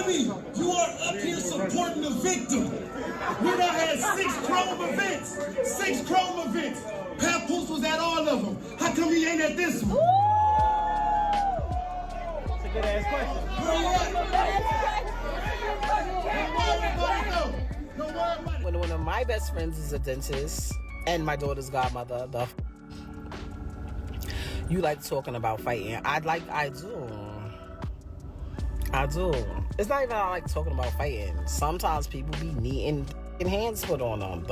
Remy, you are up here supporting the victim. We done had 6 Chrome events. 6 Chrome events. Papoose was at all of them. How come he ain't at this one? That's a good ass question. One of my best friends is a dentist and my daughter's godmother. You like talking about fighting. I do. It's not even I like talking about fighting. Sometimes people be needing hands put on them.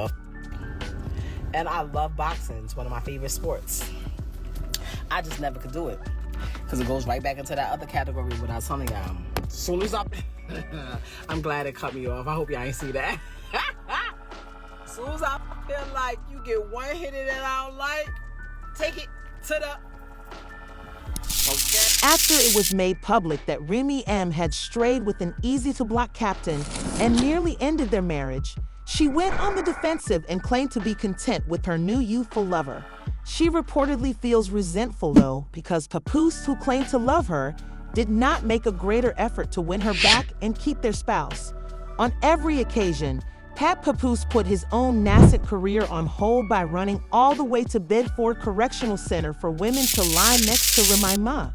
And I love boxing. It's one of my favorite sports. I just never could do it. Because it goes right back into that other category when I was telling y'all. As soon as I'm glad it cut me off. I hope y'all ain't see that. As soon as I feel like you get one hit in that I don't like, take it to the... Okay. After it was made public that Remy M had strayed with an easy-to-block captain and nearly ended their marriage, she went on the defensive and claimed to be content with her new youthful lover. She reportedly feels resentful, though, because Papoose, who claimed to love her, did not make a greater effort to win her back and keep their spouse. On every occasion, Papoose put his own nascent career on hold by running all the way to Bedford Correctional Center for women to lie next to RemyMa.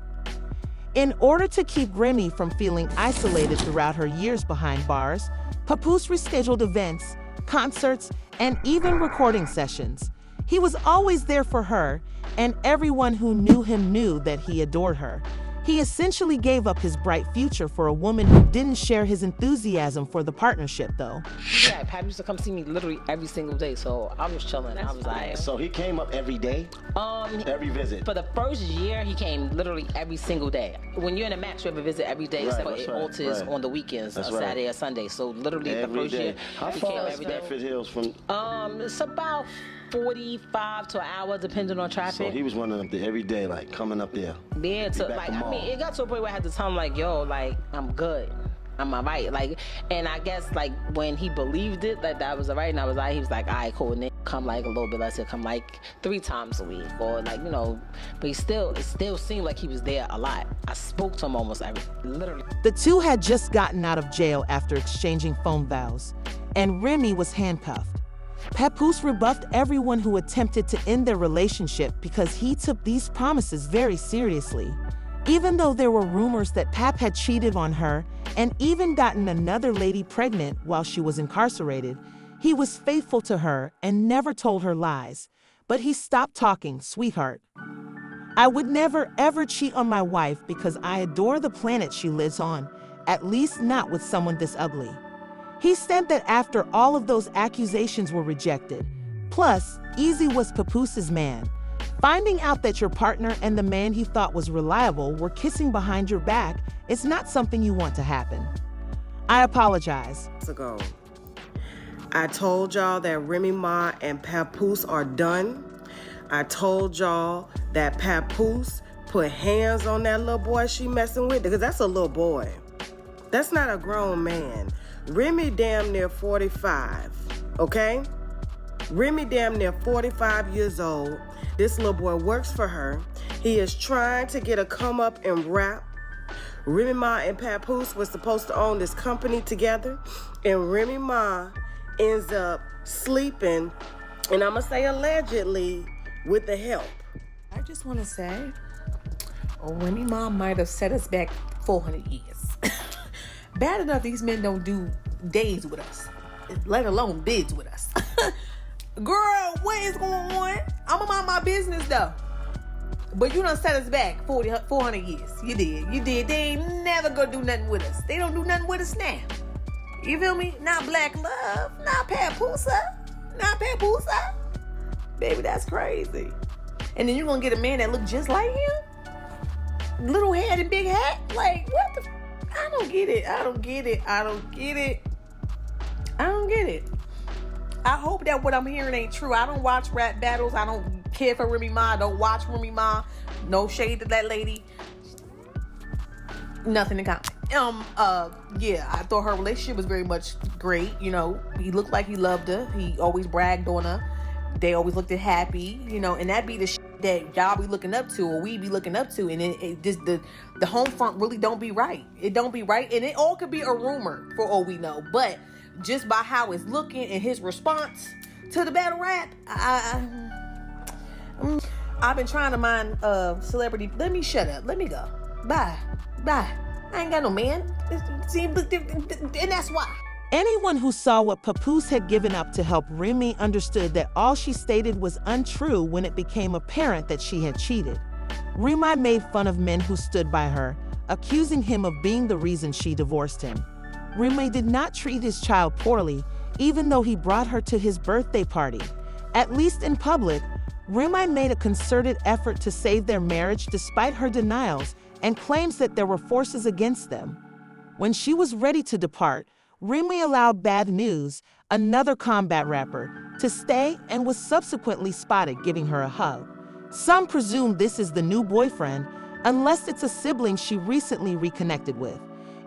In order to keep Remy from feeling isolated throughout her years behind bars, Papoose rescheduled events, concerts, and even recording sessions. He was always there for her, and everyone who knew him knew that he adored her. He essentially gave up his bright future for a woman who didn't share his enthusiasm for the partnership, though. Yeah, Pat used to come see me literally every single day, so I was chilling. I was like... So he came up every day? Every visit? For the first year, he came literally every single day. When you're in a match, you have a visit every day, except for it alters on the weekends, Saturday or Sunday. So literally the first year, How he far came is every day. Bedford Hills from... It's about 45 to an hour, depending on traffic. So he was running up there every day, like coming up there. Yeah, it got to a point where I had to tell him, like, yo, like, I'm good. I'm all right. Like, and I guess, like, when he believed it, that was all right, and I was like, he was like, all right, cool, and then come, like, a little bit less, he'll come, like, 3 times a week, or, like, you know, but it still seemed like he was there a lot. I spoke to him almost literally. The two had just gotten out of jail after exchanging phone vows, and Remy was handcuffed. Papoose rebuffed everyone who attempted to end their relationship because he took these promises very seriously. Even though there were rumors that Pap had cheated on her and even gotten another lady pregnant while she was incarcerated, he was faithful to her and never told her lies. But he stopped talking, sweetheart. I would never ever cheat on my wife because I adore the planet she lives on, at least not with someone this ugly. He said that after all of those accusations were rejected. Plus, Easy was Papoose's man. Finding out that your partner and the man he thought was reliable were kissing behind your back is not something you want to happen. I apologize. Ago, I told y'all that RemyMa and Papoose are done. I told y'all that Papoose put hands on that little boy she messing with, because that's a little boy. That's not a grown man. Remy damn near 45, okay? Remy damn near 45 years old. This little boy works for her. He is trying to get a come up and rap. RemyMa and Papoose were supposed to own this company together, and RemyMa ends up sleeping, and I'm gonna say allegedly, with the help. I just want to say, RemyMa might have set us back 400 years. Bad enough these men don't do days with us, let alone bids with us. Girl, what is going on? I'm gonna mind my business though. But you done set us back 400 years. You did. They ain't never gonna do nothing with us. They don't do nothing with us now. You feel me? Not Black Love, not Papoose, not Papoose. Baby, that's crazy. And then you're gonna get a man that look just like him? Little head and big hat? Like, what the I don't get it. I don't get it. I hope that what I'm hearing ain't true. I don't watch rap battles. I don't care for RemyMa. I don't watch RemyMa. No shade to that lady. Nothing in common. Yeah, I thought her relationship was very much great. You know, he looked like he loved her. He always bragged on her. They always looked happy, you know, and that'd be the that y'all be looking up to or we be looking up to, and it just the home front really don't be right. It don't be right, and it all could be a rumor for all we know. But just by how it's looking and his response to the battle rap, I've been trying to mind celebrity. Let me shut up. Let me go. Bye. I ain't got no man. See, and that's why. Anyone who saw what Papoose had given up to help Remy understood that all she stated was untrue when it became apparent that she had cheated. Remy made fun of men who stood by her, accusing him of being the reason she divorced him. Remy did not treat his child poorly, even though he brought her to his birthday party. At least in public, Remy made a concerted effort to save their marriage despite her denials and claims that there were forces against them. When she was ready to depart, Remy allowed Bad News, another combat rapper, to stay and was subsequently spotted giving her a hug. Some presume this is the new boyfriend, unless it's a sibling she recently reconnected with.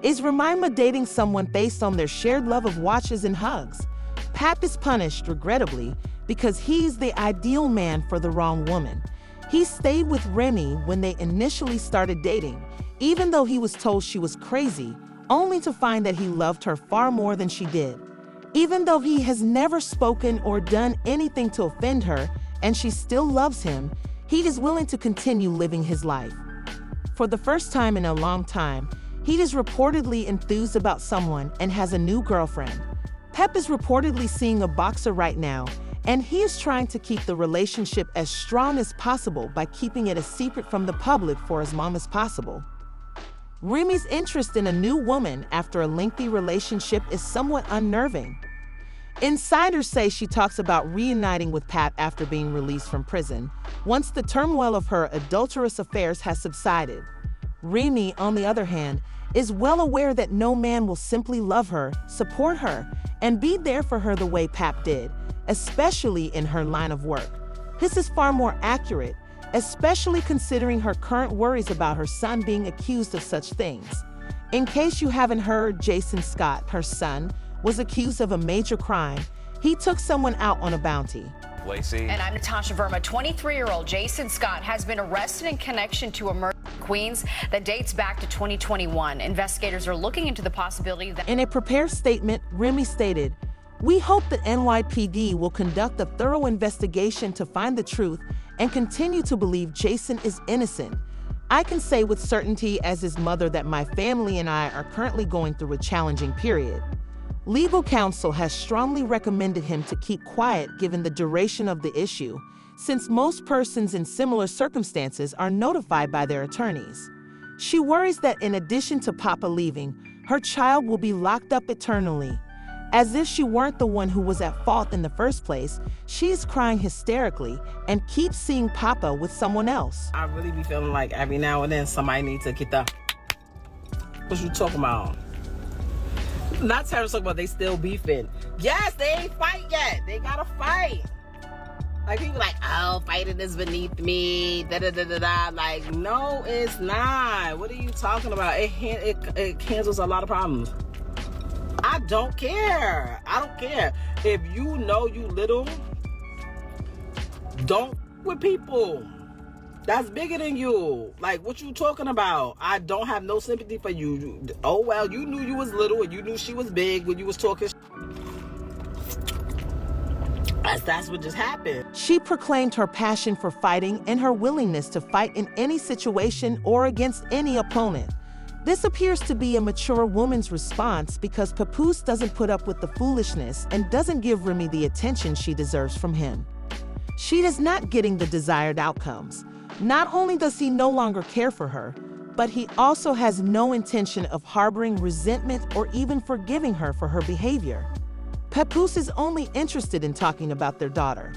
Is RemyMa dating someone based on their shared love of watches and hugs? Pap is punished, regrettably, because he's the ideal man for the wrong woman. He stayed with Remy when they initially started dating, even though he was told she was crazy, only to find that he loved her far more than she did. Even though he has never spoken or done anything to offend her, and she still loves him, he is willing to continue living his life. For the first time in a long time, he is reportedly enthused about someone and has a new girlfriend. Pep is reportedly seeing a boxer right now, and he is trying to keep the relationship as strong as possible by keeping it a secret from the public for as long as possible. Remy's interest in a new woman after a lengthy relationship is somewhat unnerving. Insiders say she talks about reuniting with Pat after being released from prison, once the turmoil of her adulterous affairs has subsided. Remy, on the other hand, is well aware that no man will simply love her, support her, and be there for her the way Pap did, especially in her line of work. This is far more accurate, especially considering her current worries about her son being accused of such things. In case you haven't heard, Jason Scott, her son, was accused of a major crime. He took someone out on a bounty. Lacey. And I'm Natasha Verma. 23-year-old Jason Scott has been arrested in connection to a murder in Queens that dates back to 2021. Investigators are looking into the possibility that... In a prepared statement, Remy stated, "We hope that NYPD will conduct a thorough investigation to find the truth and continue to believe Jason is innocent. I can say with certainty as his mother that my family and I are currently going through a challenging period." Legal counsel has strongly recommended him to keep quiet given the duration of the issue, since most persons in similar circumstances are notified by their attorneys. She worries that in addition to Papa leaving, her child will be locked up eternally. As if she weren't the one who was at fault in the first place, she is crying hysterically and keeps seeing Papa with someone else. I really be feeling like every now and then somebody needs to get the... What you talking about? Not Terrence talking about they still beefing. Yes, they ain't fight yet. They gotta fight. Like, people like, oh, fighting is beneath me, da-da-da-da-da. Like, no, it's not. What are you talking about? It cancels a lot of problems. I don't care. I don't care. If you know you little, don't with people. That's bigger than you. Like, what you talking about? I don't have no sympathy for you. Oh, well, you knew you was little and you knew she was big when you was talking. That's what just happened. She proclaimed her passion for fighting and her willingness to fight in any situation or against any opponent. This appears to be a mature woman's response because Papoose doesn't put up with the foolishness and doesn't give Remy the attention she deserves from him. She is not getting the desired outcomes. Not only does he no longer care for her, but he also has no intention of harboring resentment or even forgiving her for her behavior. Papoose is only interested in talking about their daughter.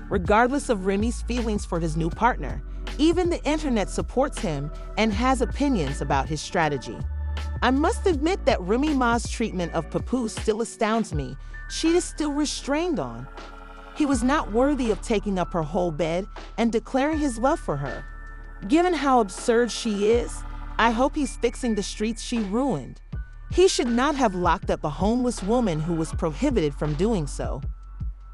Regardless of Remy's feelings for his new partner, even the internet supports him and has opinions about his strategy. I must admit that RemyMa's treatment of Papoose still astounds me. She is still restrained on. He was not worthy of taking up her whole bed and declaring his love for her. Given how absurd she is, I hope he's fixing the streets she ruined. He should not have locked up a homeless woman who was prohibited from doing so.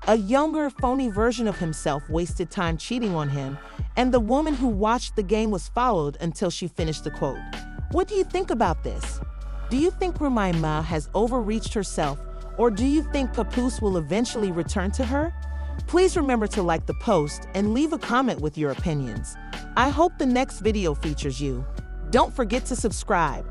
A younger, phony version of himself wasted time cheating on him, and the woman who watched the game was followed until she finished the quote. What do you think about this? Do you think RemyMa has overreached herself, or do you think Papoose will eventually return to her? Please remember to like the post and leave a comment with your opinions. I hope the next video features you. Don't forget to subscribe.